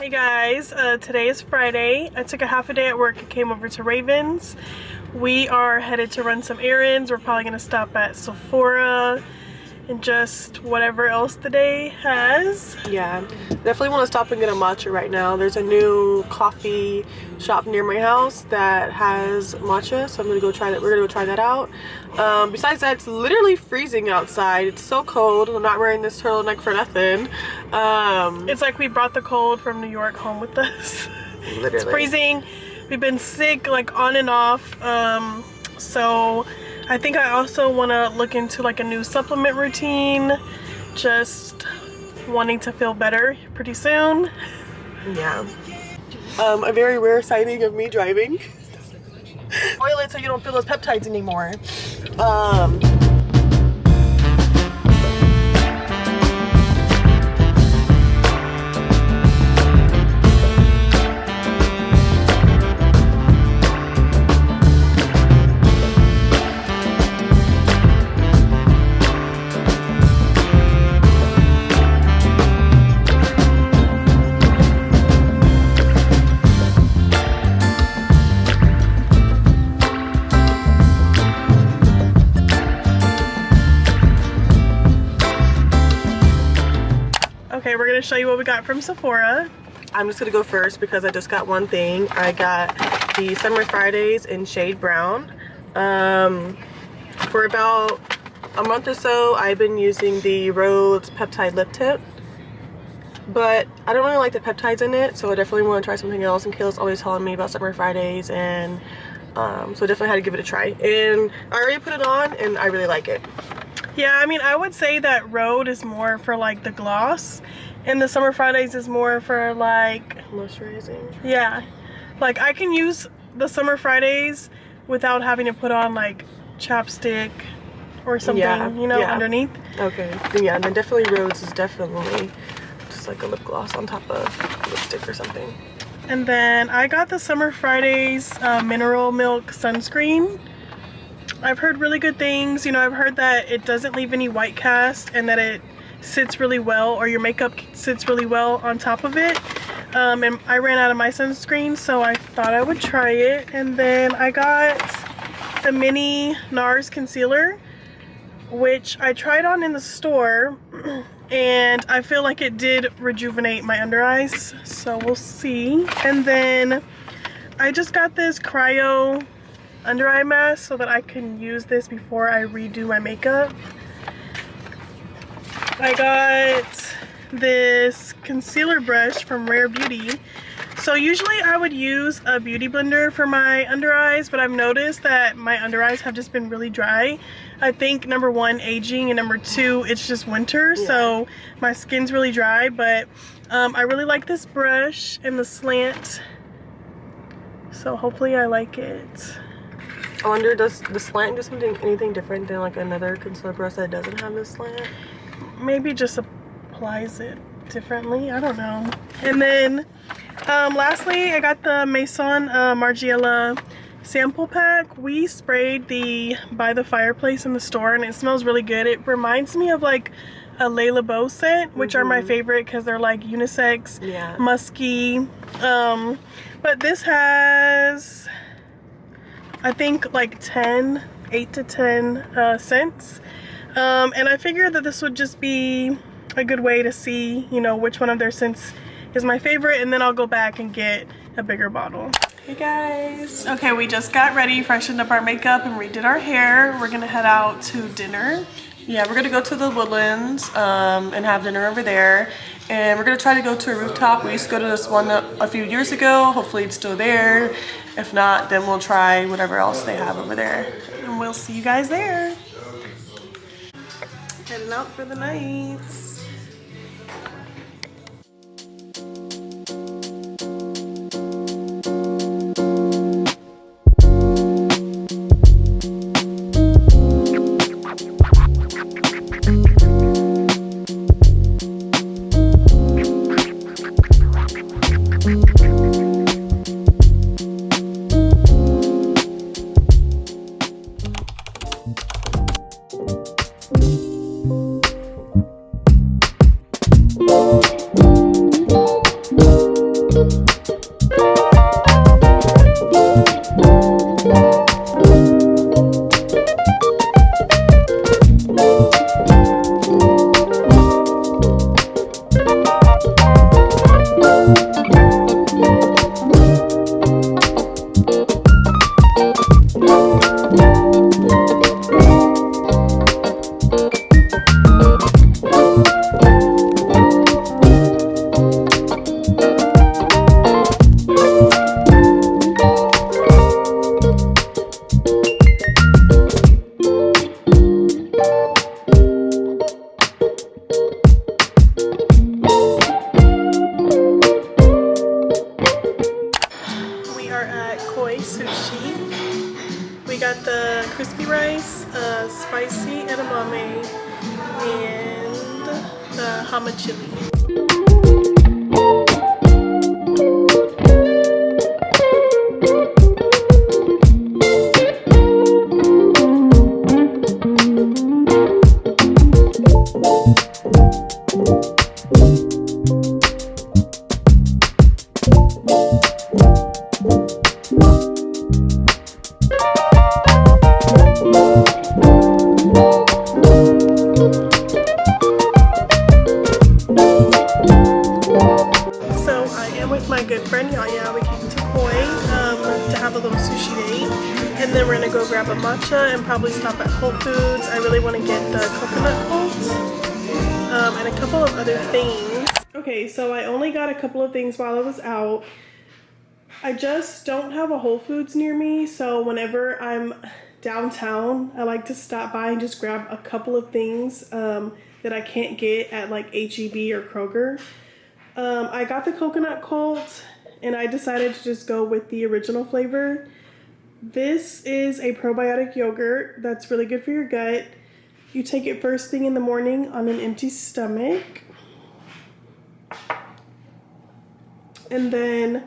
Hey guys, today is Friday. I took a half a day at work and came over to Ravens. We are headed to run some errands. We're probably gonna stop at Sephora and just whatever else the day has. Yeah, definitely want to stop and get a matcha right now. There's a new coffee shop near my house that has matcha, so I'm gonna go try that. We're gonna go try that out. Besides that, it's literally freezing outside. It's so cold. I'm not wearing this turtleneck for nothing. It's like we brought the cold from New York home with us. Literally. It's freezing. We've been sick like on and off. So I think I also want to look into like a new supplement routine. Just wanting to feel better pretty soon. Yeah. A very rare sighting of me driving. Oil it so you don't feel those peptides anymore. Okay, we're gonna show you what we got from Sephora. I'm just gonna go first because I just got one thing. I got the Summer Fridays in shade brown. For about a month or so, I've been using the Rose Peptide Lip Tint, but I don't really like the peptides in it, so I definitely want to try something else. And Kayla's always telling me about Summer Fridays, and so I definitely had to give it a try. And I already put it on, and I really like it. Yeah, I mean, I would say that Rhode is more for like the gloss, and the Summer Fridays is more for like Moisturizing. Yeah, like I can use the Summer Fridays without having to put on like chapstick or something, you know, underneath. Okay, yeah, and then definitely Rose is definitely just like a lip gloss on top of lipstick or something. And then I got the Summer Fridays Mineral Milk Sunscreen. I've heard really good things. You know, I've heard that it doesn't leave any white cast and that it sits really well, or your makeup sits really well on top of it. And I ran out of my sunscreen, so I thought I would try it. And then I got the mini NARS concealer, which I tried on in the store, and I feel like it did rejuvenate my under eyes, so we'll see. And then I just got this cryo under eye mask so that I can use this before I redo my makeup. I got this concealer brush from Rare Beauty. So usually I would use a beauty blender for my under eyes, but I've noticed that my under eyes have just been really dry. I think number one, aging, and number two, it's just winter, so my skin's really dry. But I really like this brush and the slant, so hopefully I like it. I wonder, does the slant do anything different than like another concealer brush that doesn't have this slant? Maybe just applies it differently, I don't know. And then lastly, I got the Maison Margiela sample pack. We sprayed the By the Fireplace in the store, and it smells really good. It reminds me of like a Le Labo scent, which are my favorite because they're like unisex, musky. But this has, I think, like 8 to 10 scents. And I figured that this would just be a good way to see, you know, which one of their scents is my favorite, and then I'll go back and get a bigger bottle. Hey guys. Okay, we just got ready, freshened up our makeup, and redid our hair. We're gonna head out to dinner. Yeah, we're gonna go to the Woodlands and have dinner over there. And we're gonna try to go to a rooftop. We used to go to this one a few years ago. Hopefully it's still there. If not, then we'll try whatever else they have over there. And we'll see you guys there. Heading out for the night. rice, spicy edamame, and the hama chili. To have a little sushi date, and then we're gonna go grab a matcha and probably stop at Whole Foods. I really want to get the coconut cult and a couple of other things. Okay, so I only got a couple of things while I was out. I just don't have a Whole Foods near me, so whenever I'm downtown, I like to stop by and just grab a couple of things that I can't get at like H-E-B or Kroger. I got the coconut cult, and I decided to just go with the original flavor. This is a probiotic yogurt that's really good for your gut. You take it first thing in the morning on an empty stomach. And then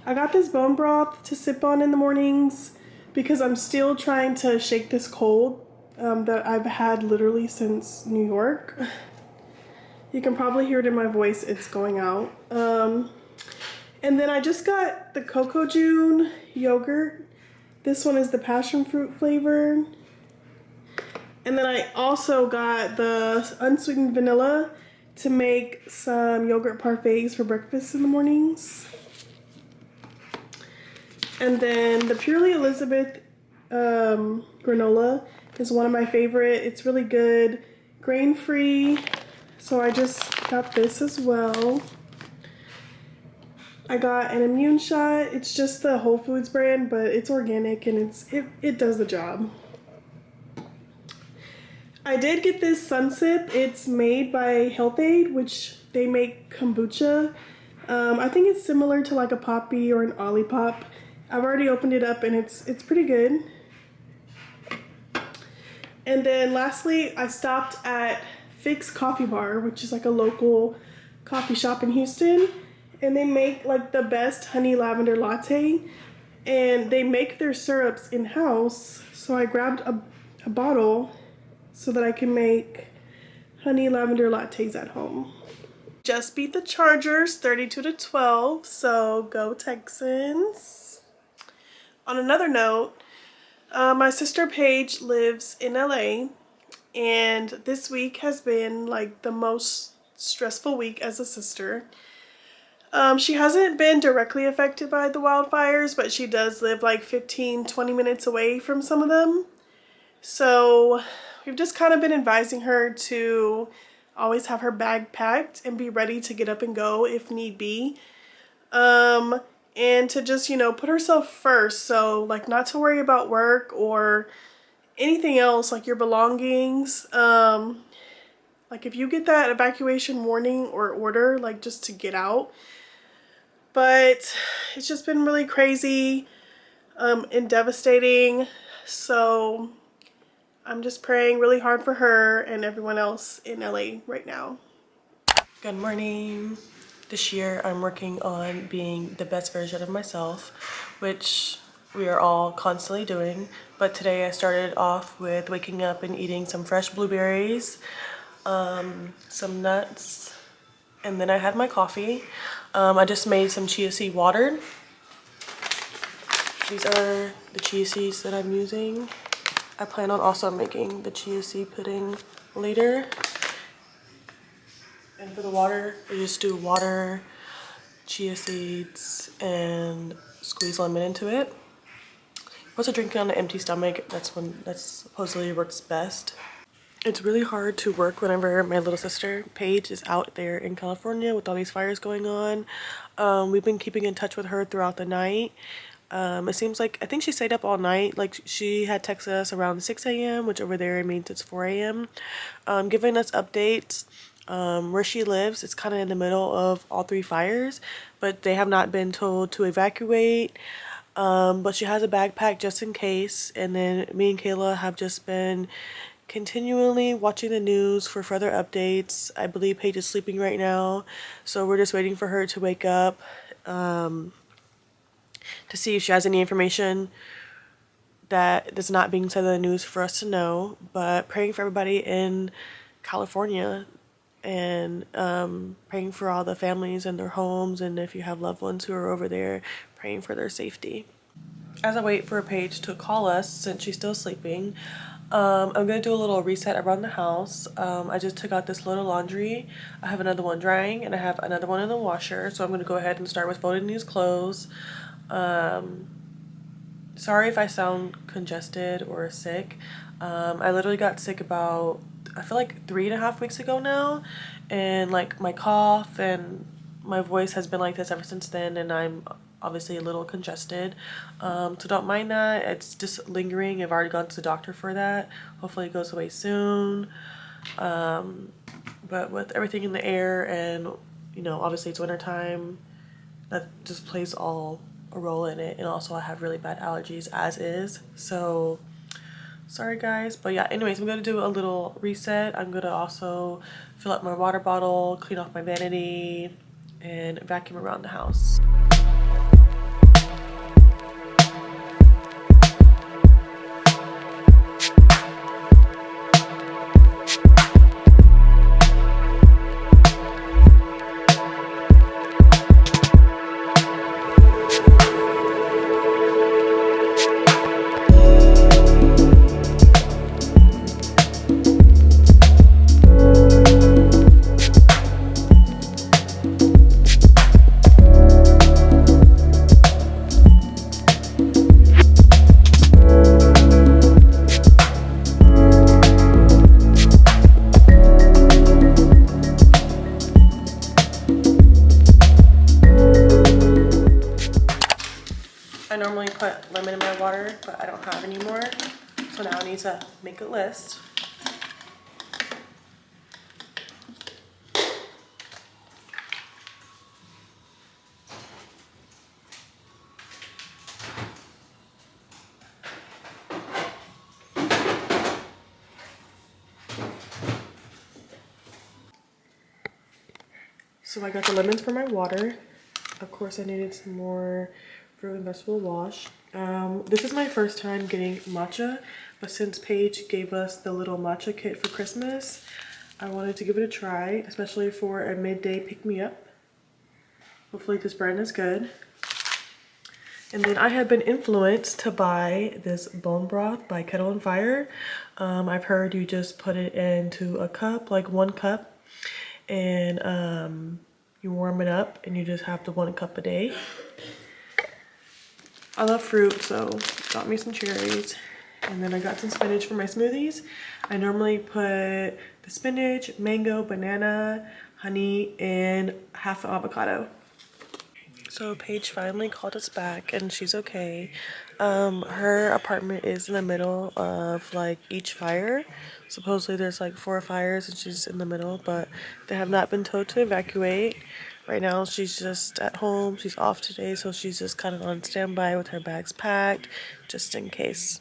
I got this bone broth to sip on in the mornings because I'm still trying to shake this cold that I've had literally since New York. You can probably hear it in my voice, it's going out. And then I just got the Coco June yogurt. This one is the passion fruit flavor. And then I also got the unsweetened vanilla to make some yogurt parfaits for breakfast in the mornings. And then the Purely Elizabeth granola is one of my favorite. It's really good, grain-free. So I just got this as well. I got an immune shot. It's just the Whole Foods brand, but it's organic and it does the job. I did get this Sunsip. It's made by Health Aid, which they make kombucha. I think it's similar to like a Poppy or an Olipop. I've already opened it up and it's pretty good. And then lastly, I stopped at Fix Coffee Bar, which is like a local coffee shop in Houston. And they make like the best honey lavender latte, and they make their syrups in-house. So I grabbed a bottle so that I can make honey lavender lattes at home. Just beat the Chargers 32-12, so go Texans. On another note, my sister Paige lives in LA, and this week has been like the most stressful week as a sister. She hasn't been directly affected by the wildfires, but she does live like 15-20 minutes away from some of them. So we've just kind of been advising her to always have her bag packed and be ready to get up and go if need be. And to just, you know, put herself first. So like not to worry about work or anything else, like your belongings. Like if you get that evacuation warning or order, like just to get out. But it's just been really crazy and devastating. So I'm just praying really hard for her and everyone else in LA right now. Good morning. This year I'm working on being the best version of myself, which we are all constantly doing. But today I started off with waking up and eating some fresh blueberries, some nuts, and then I had my coffee. I just made some chia seed water. These are the chia seeds that I'm using. I plan on also making the chia seed pudding later. And for the water, I just do water, chia seeds, and squeeze lemon into it. Also drinking on an empty stomach, that supposedly works best. It's really hard to work whenever my little sister, Paige, is out there in California with all these fires going on. We've been keeping in touch with her throughout the night. It seems like, I think she stayed up all night. Like she had texted us around 6 a.m., which over there means it's 4 a.m. Giving us updates. Where she lives, it's kind of in the middle of all three fires, but they have not been told to evacuate. But she has a backpack just in case. And then me and Kayla have just been continually watching the news for further updates. I believe Paige is sleeping right now, so we're just waiting for her to wake up to see if she has any information that is not being said in the news for us to know. But praying for everybody in California, and praying for all the families and their homes, and if you have loved ones who are over there, praying for their safety. As I wait for Paige to call us, since she's still sleeping, I'm gonna do a little reset around the house. I just took out this load of laundry. I have another one drying and I have another one in the washer, so I'm gonna go ahead and start with folding these clothes. Sorry if I sound congested or sick. I literally got sick about, I feel like 3.5 weeks ago now, and like my cough and my voice has been like this ever since then, and I'm obviously a little congested, so don't mind that. It's just lingering. I've already gone to the doctor for that. Hopefully it goes away soon. But with everything in the air, and you know, obviously it's winter time, that just plays all a role in it. And also I have really bad allergies as is, so sorry guys. But yeah, anyways, I'm gonna do a little reset. I'm gonna also fill up my water bottle, clean off my vanity, and vacuum around the house. I normally put lemon in my water, but I don't have any more, so now I need to make a list. So I got the lemons for my water. Of course, I needed some more fruit and vegetable wash. This is my first time getting matcha, but since Paige gave us the little matcha kit for Christmas, I wanted to give it a try, especially for a midday pick-me-up. Hopefully this brand is good. And then I have been influenced to buy this bone broth by Kettle and Fire. I've heard you just put it into a cup, like 1 cup, and you warm it up and you just have the 1 cup a day. I love fruit, so got me some cherries. And then I got some spinach for my smoothies. I normally put the spinach, mango, banana, honey, and half an avocado. So Paige finally called us back and she's okay. Her apartment is in the middle of like each fire. Supposedly there's like 4 fires and she's in the middle, but they have not been told to evacuate. Right now she's just at home. She's off today, so she's just kind of on standby with her bags packed just in case.